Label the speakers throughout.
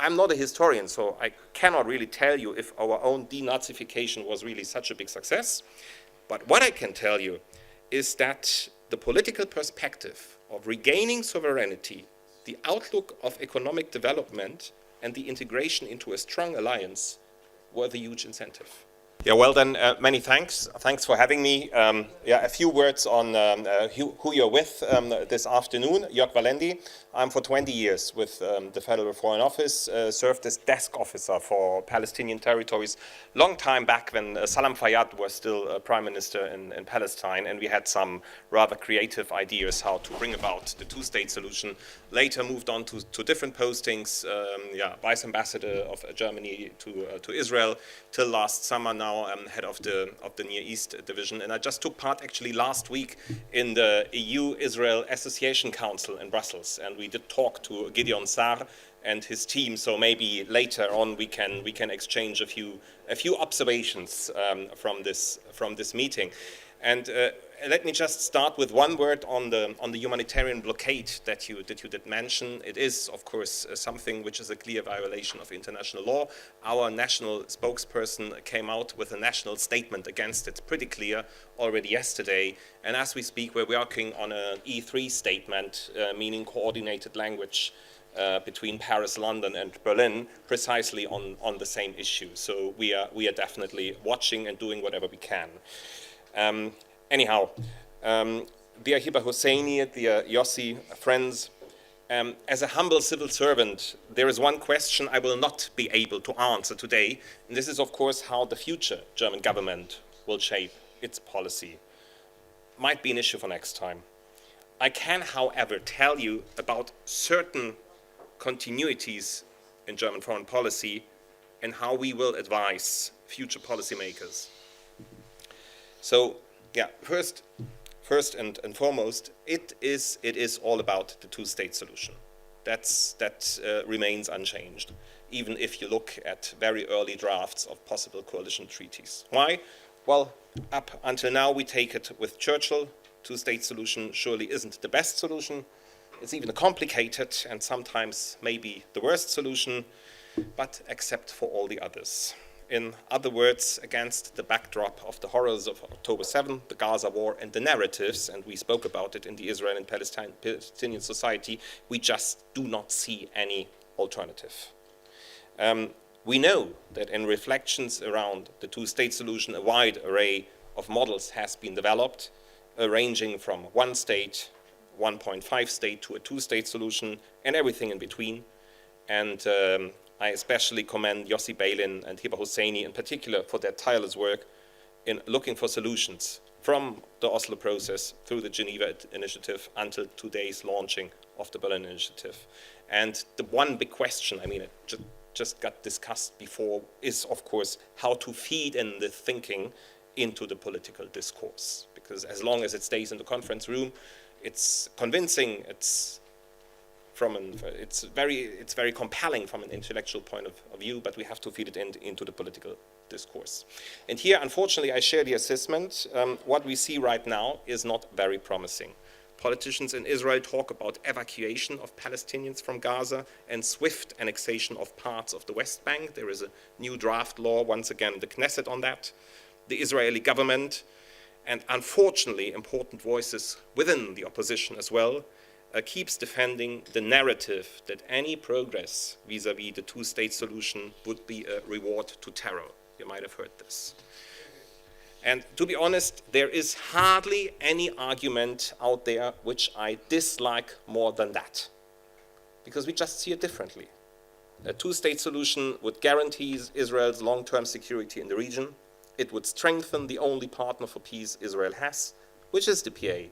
Speaker 1: I'm not a historian, so I cannot really tell you if our own denazification was really such a big success. But what I can tell you is that the political perspective of regaining sovereignty, the outlook of economic development, and the integration into a strong alliance were the huge incentive. Yeah, well then, many thanks. Thanks for having me. A few words on who you're with this afternoon. Jörg Walendy. I'm for 20 years with the Federal Foreign Office, served as desk officer for Palestinian territories long time back when Salam Fayyad was still Prime Minister in Palestine, and we had some rather creative ideas how to bring about the two-state solution. Later moved on to different postings, Vice Ambassador of Germany to Israel, till last summer now head of the Near East division. And I just took part actually last week in the EU-Israel Association Council in Brussels, and we did talk to Gideon Sa'ar and his team. So maybe later on we can exchange a few observations from this meeting. And let me just start with one word on the humanitarian blockade that you did mention. It is, of course, something which is a clear violation of international law. Our national spokesperson came out with a national statement against it, pretty clear, already yesterday. And as we speak, we're working on an E3 statement, meaning coordinated language between Paris, London, and Berlin, precisely on the same issue. So we are definitely watching and doing whatever we can. Anyhow, dear Hiba Hosseini, dear Yossi, friends, as a humble civil servant, there is one question I will not be able to answer today, and this is, of course, how the future German government will shape its policy. Might be an issue for next time. I can, however, tell you about certain continuities in German foreign policy and how we will advise future policymakers. So, yeah, first and foremost, it is all about the two-state solution. That remains unchanged, even if you look at very early drafts of possible coalition treaties. Why? Well, up until now we take it with Churchill. Two-state solution surely isn't the best solution. It's even a complicated and sometimes maybe the worst solution, but except for all the others. In other words, against the backdrop of the horrors of October 7, the Gaza war, and the narratives, and we spoke about it in the Israeli and Palestinian society, we just do not see any alternative. We know that in reflections around the two-state solution, a wide array of models has been developed, ranging from one state, 1.5 state, to a two-state solution, and everything in between. And I especially commend Yossi Beilin and Hiba Hosseini in particular for their tireless work in looking for solutions from the Oslo process through the Geneva Initiative until today's launching of the Berlin Initiative. And the one big question, I mean, it just got discussed before, is of course how to feed in the thinking into the political discourse. Because as long as it stays in the conference room, it's convincing, it's very compelling from an intellectual point of view, but we have to feed it into the political discourse. And here, unfortunately, I share the assessment. What we see right now is not very promising. Politicians in Israel talk about evacuation of Palestinians from Gaza and swift annexation of parts of the West Bank. There is a new draft law, once again, the Knesset on that. The Israeli government, and unfortunately, important voices within the opposition as well, keeps defending the narrative that any progress vis-à-vis the two-state solution would be a reward to terror. You might have heard this. And to be honest, there is hardly any argument out there which I dislike more than that, because we just see it differently. A two-state solution would guarantee Israel's long-term security in the region. It would strengthen the only partner for peace Israel has, which is the PA.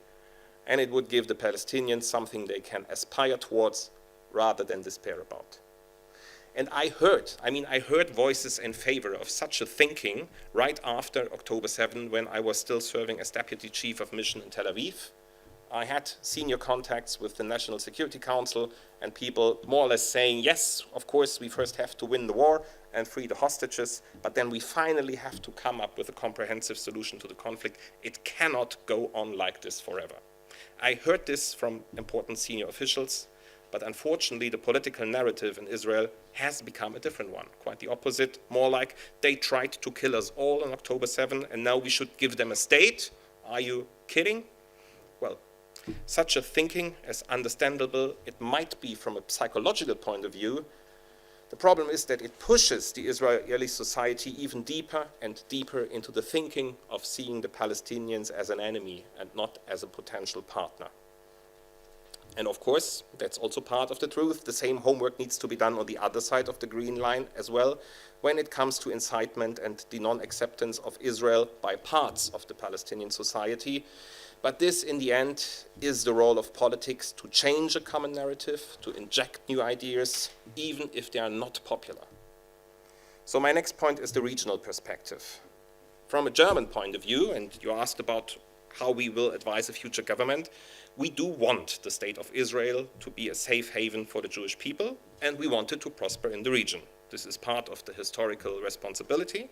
Speaker 1: And it would give the Palestinians something they can aspire towards rather than despair about. And I heard voices in favor of such a thinking right after October 7, when I was still serving as Deputy Chief of Mission in Tel Aviv. I had senior contacts with the National Security Council and people more or less saying, yes, of course, we first have to win the war and free the hostages, but then we finally have to come up with a comprehensive solution to the conflict. It cannot go on like this forever. I heard this from important senior officials. But unfortunately, the political narrative in Israel has become a different one. Quite the opposite, more like they tried to kill us all on October 7, and now we should give them a state. Are you kidding? Well, such a thinking, as understandable it might be from a psychological point of view, the problem is that it pushes the Israeli society even deeper and deeper into the thinking of seeing the Palestinians as an enemy and not as a potential partner. And of course, that's also part of the truth. The same homework needs to be done on the other side of the green line as well, when it comes to incitement and the non-acceptance of Israel by parts of the Palestinian society. But this, in the end, is the role of politics, to change a common narrative, to inject new ideas, even if they are not popular. So my next point is the regional perspective. From a German point of view, and you asked about how we will advise a future government, we do want the state of Israel to be a safe haven for the Jewish people, and we want it to prosper in the region. This is part of the historical responsibility.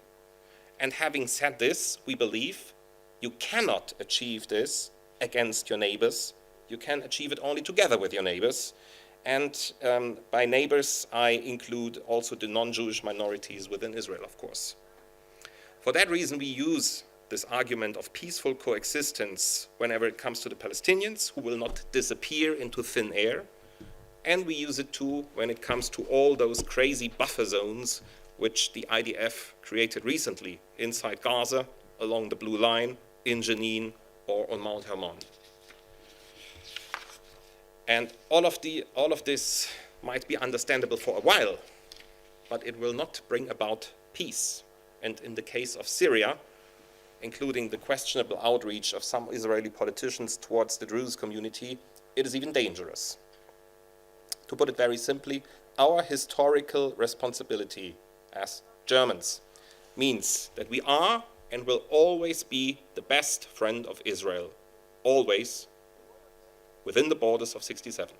Speaker 1: And having said this, we believe you cannot achieve this against your neighbors. You can achieve it only together with your neighbors. And by neighbors, I include also the non-Jewish minorities within Israel, of course. For that reason, we use this argument of peaceful coexistence whenever it comes to the Palestinians, who will not disappear into thin air. And we use it too when it comes to all those crazy buffer zones which the IDF created recently inside Gaza, along the Blue Line, in Jenin, or on Mount Hermon. And all of this might be understandable for a while, but it will not bring about peace. And in the case of Syria, including the questionable outreach of some Israeli politicians towards the Druze community, it is even dangerous. To put it very simply, our historical responsibility as Germans means that we are and will always be the best friend of Israel, always, within the borders of 67.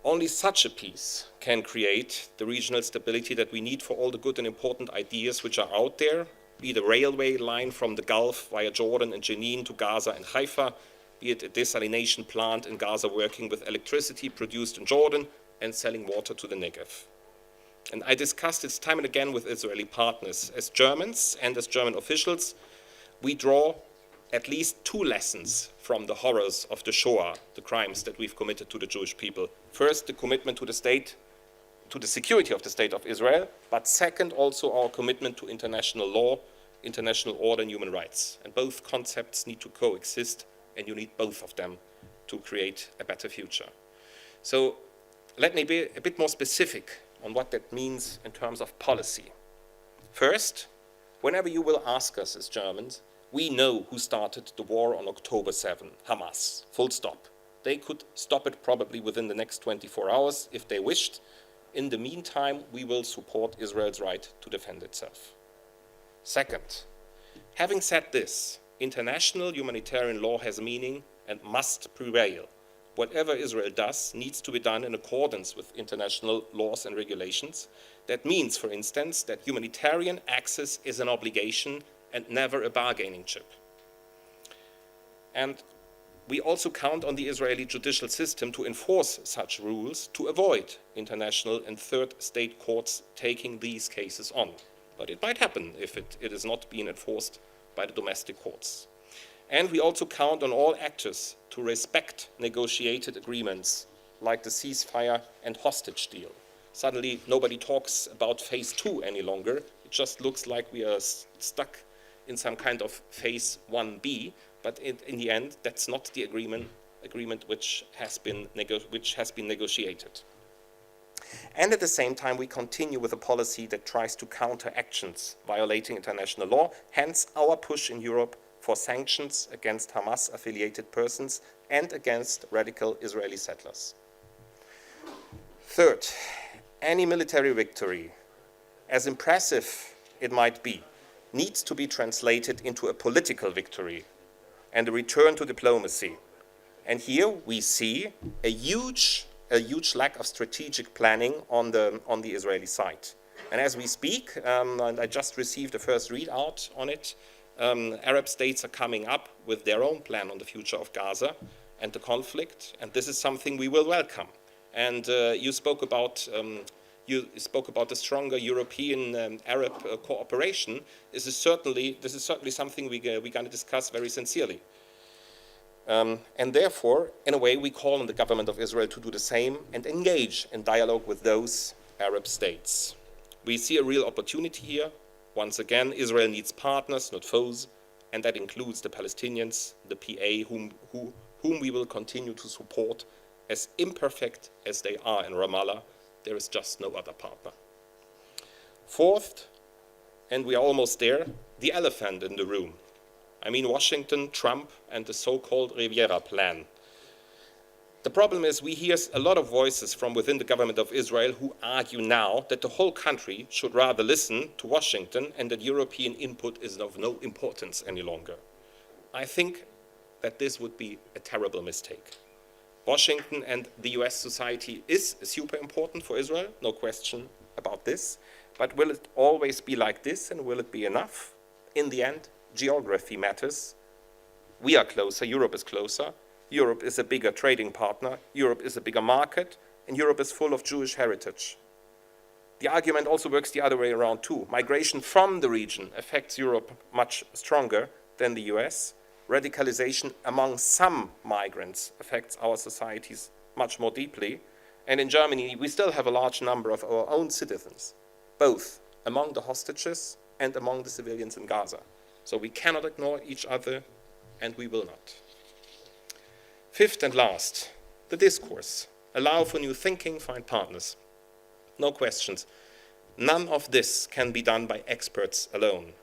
Speaker 1: Only such a peace can create the regional stability that we need for all the good and important ideas which are out there, be it a railway line from the Gulf via Jordan and Jenin to Gaza and Haifa, be it a desalination plant in Gaza working with electricity produced in Jordan and selling water to the Negev. And I discussed this time and again with Israeli partners. As Germans and as German officials, we draw at least two lessons from the horrors of the Shoah, the crimes that we've committed to the Jewish people. First, the commitment to the state, to the security of the state of Israel, but second, also our commitment to international law, international order and human rights. And both concepts need to coexist, and you need both of them to create a better future. So let me be a bit more specific on what that means in terms of policy. First, whenever you will ask us as Germans, we know who started the war on October 7, Hamas, full stop. They could stop it probably within the next 24 hours if they wished. In the meantime, we will support Israel's right to defend itself. Second, having said this, international humanitarian law has meaning and must prevail. Whatever Israel does needs to be done in accordance with international laws and regulations. That means, for instance, that humanitarian access is an obligation and never a bargaining chip. And we also count on the Israeli judicial system to enforce such rules to avoid international and third state courts taking these cases on. But it might happen if it is not being enforced by the domestic courts. And we also count on all actors to respect negotiated agreements like the ceasefire and hostage deal. Suddenly, nobody talks about phase 2 any longer. It just looks like we are stuck in some kind of phase 1B, but in the end, that's not the agreement which has been negotiated. And at the same time, we continue with a policy that tries to counter actions violating international law, hence our push in Europe for sanctions against Hamas-affiliated persons and against radical Israeli settlers. Third, any military victory, as impressive it might be, needs to be translated into a political victory and a return to diplomacy. And here we see a huge lack of strategic planning on the Israeli side. And as we speak, and I just received the first readout on it, Arab states are coming up with their own plan on the future of Gaza, and the conflict, and this is something we will welcome. And you spoke about the stronger European Arab cooperation. This is certainly something we're going to discuss very sincerely. And therefore, in a way, we call on the government of Israel to do the same and engage in dialogue with those Arab states. We see a real opportunity here. Once again, Israel needs partners, not foes, and that includes the Palestinians, the PA, whom we will continue to support. As imperfect as they are in Ramallah, there is just no other partner. Fourth, and we are almost there, the elephant in the room. I mean Washington, Trump, and the so-called Riviera plan. The problem is we hear a lot of voices from within the government of Israel who argue now that the whole country should rather listen to Washington and that European input is of no importance any longer. I think that this would be a terrible mistake. Washington and the US society is super important for Israel, no question about this, but will it always be like this and will it be enough? In the end, geography matters. We are closer, Europe is closer. Europe is a bigger trading partner, Europe is a bigger market, and Europe is full of Jewish heritage. The argument also works the other way around too. Migration from the region affects Europe much stronger than the US. Radicalization among some migrants affects our societies much more deeply. And in Germany, we still have a large number of our own citizens, both among the hostages and among the civilians in Gaza. So we cannot ignore each other, and we will not. Fifth and last, the discourse. Allow for new thinking, find partners. No questions. None of this can be done by experts alone.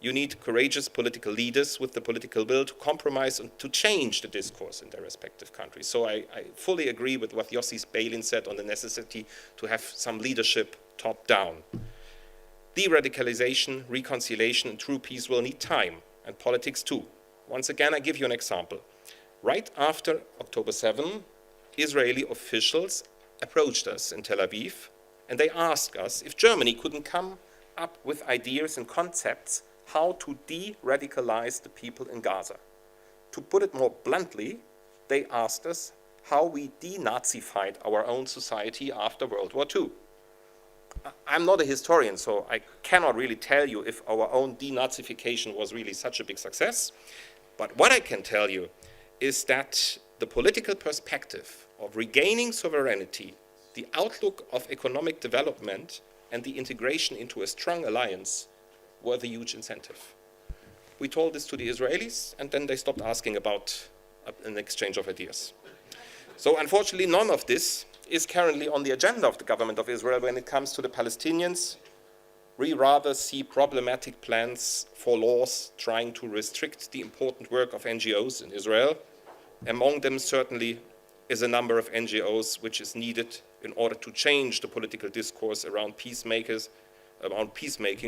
Speaker 1: You need courageous political leaders with the political will to compromise and to change the discourse in their respective countries. So I fully agree with what Yossi Beilin said on the necessity to have some leadership top down. De-radicalization, reconciliation, and true peace will need time, and politics too. Once again, I give you an example. Right after October 7, Israeli officials approached us in Tel Aviv, and they asked us if Germany couldn't come up with ideas and concepts how to de-radicalize the people in Gaza. To put it more bluntly, they asked us how we denazified our own society after World War II. I'm not a historian, so I cannot really tell you if our own denazification was really such a big success. But what I can tell you is that the political perspective of regaining sovereignty, the outlook of economic development, and the integration into a strong alliance were the huge incentive. We told this to the Israelis, and then they stopped asking about an exchange of ideas. So unfortunately, none of this is currently on the agenda of the government of Israel when it comes to the Palestinians. We rather see problematic plans for laws trying to restrict the important work of NGOs in Israel. Among them certainly is a number of NGOs which is needed in order to change the political discourse around peacemaking,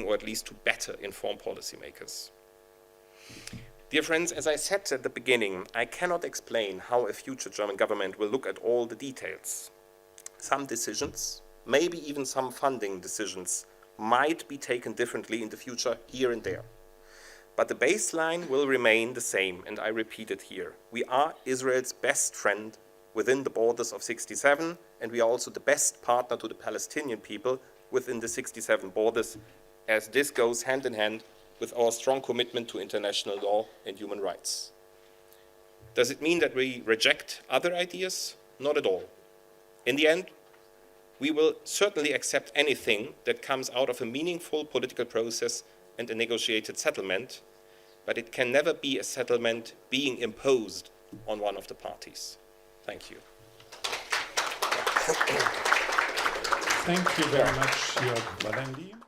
Speaker 1: or at least to better inform policymakers. Dear friends, as I said at the beginning, I cannot explain how a future German government will look at all the details. Some decisions, maybe even some funding decisions, might be taken differently in the future here and there. But the baseline will remain the same, and I repeat it here. We are Israel's best friend within the borders of 67, and we are also the best partner to the Palestinian people within the 67 borders, as this goes hand in hand with our strong commitment to international law and human rights. Does it mean that we reject other ideas? Not at all. In the end, we will certainly accept anything that comes out of a meaningful political process and a negotiated settlement, but it can never be a settlement being imposed on one of the parties. Thank you.
Speaker 2: Thank you very much, Jörg Walendy.